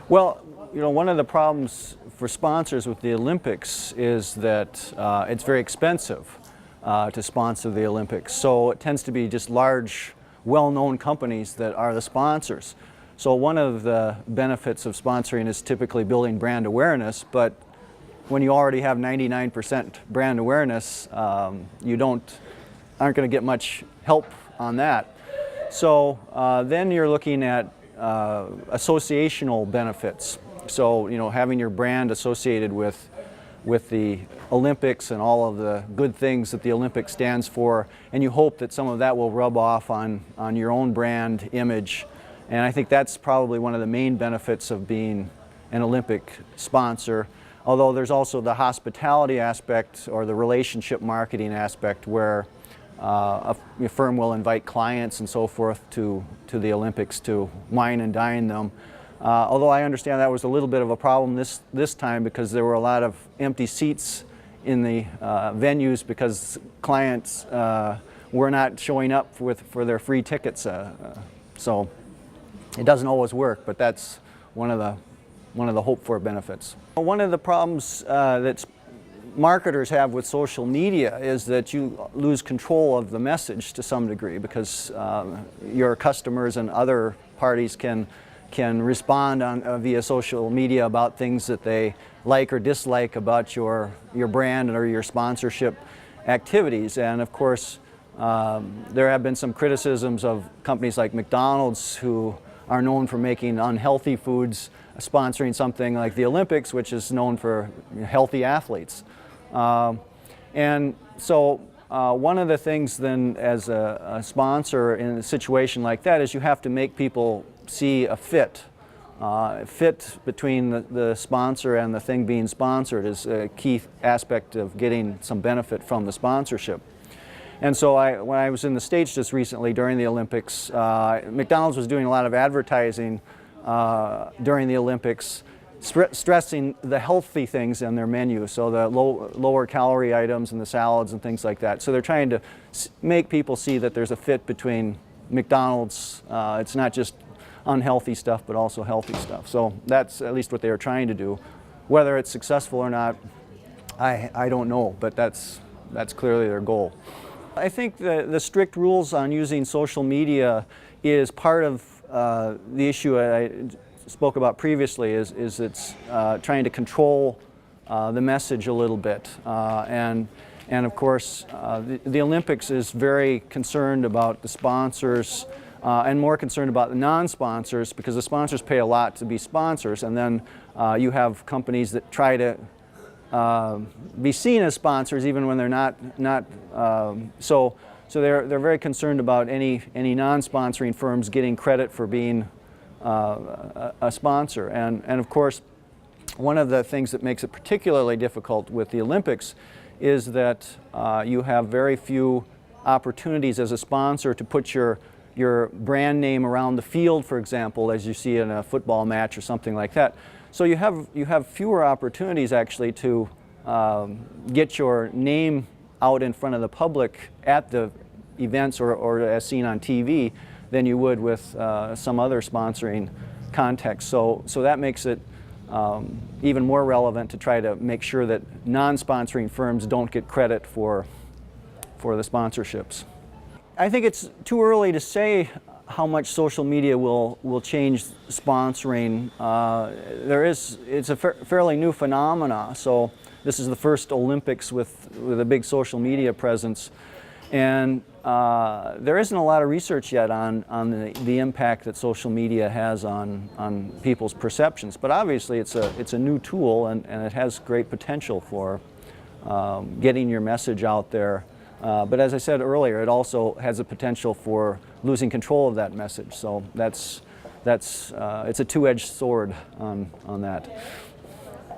Well, one of the problems for sponsors with the Olympics is that it's very expensive to sponsor the Olympics. So it tends to be just large, well-known companies that are the sponsors. So one of the benefits of sponsoring is typically building brand awareness, but when you already have 99% brand awareness, you aren't going to get much help on that. So then you're looking at associational benefits. So having your brand associated with the Olympics and all of the good things that the Olympics stands for, and you hope that some of that will rub off on your own brand image. And I think that's probably one of the main benefits of being an Olympic sponsor. Although there's also the hospitality aspect or the relationship marketing aspect where a firm will invite clients and so forth to the Olympics to wine and dine them. Although I understand that was a little bit of a problem this time because there were a lot of empty seats in the venues because clients were not showing up for their free tickets. So it doesn't always work, but that's one of the hoped-for benefits. One of the problems that marketers have with social media is that you lose control of the message to some degree because your customers and other parties can respond via social media about things that they like or dislike about your brand or your sponsorship activities. And of course, there have been some criticisms of companies like McDonald's who are known for making unhealthy foods, sponsoring something like the Olympics, which is known for healthy athletes. And so one of the things then as a sponsor in a situation like that is you have to make people see a fit. Fit between the sponsor and the thing being sponsored is a key aspect of getting some benefit from the sponsorship. And so when I was in the States just recently during the Olympics, McDonald's was doing a lot of advertising during the Olympics, stressing the healthy things in their menu, so the lower calorie items and the salads and things like that. So they're trying to make people see that there's a fit between McDonald's. It's not just unhealthy stuff, but also healthy stuff. So that's at least what they were trying to do. Whether it's successful or not, I don't know, but that's clearly their goal. I think the strict rules on using social media is part of the issue I spoke about previously, is it's trying to control the message a little bit. And of course, the Olympics is very concerned about the sponsors and more concerned about the non-sponsors because the sponsors pay a lot to be sponsors, and then you have companies that try to be seen as sponsors even when they're not. So they're very concerned about any non-sponsoring firms getting credit for being a sponsor. And of course, one of the things that makes it particularly difficult with the Olympics is that you have very few opportunities as a sponsor to put your brand name around the field, for example, as you see in a football match or something like that. So you have fewer opportunities actually to get your name out in front of the public at the events or as seen on TV than you would with some other sponsoring context. So that makes it even more relevant to try to make sure that non-sponsoring firms don't get credit for the sponsorships. I think it's too early to say how much social media will change sponsoring. It's a fairly new phenomena. So this is the first Olympics with a big social media presence, and there isn't a lot of research yet on the impact that social media has on people's perceptions. But obviously, it's a new tool, and it has great potential for getting your message out there. But as I said earlier, it also has a potential for losing control of that message. So it's a two-edged sword on that.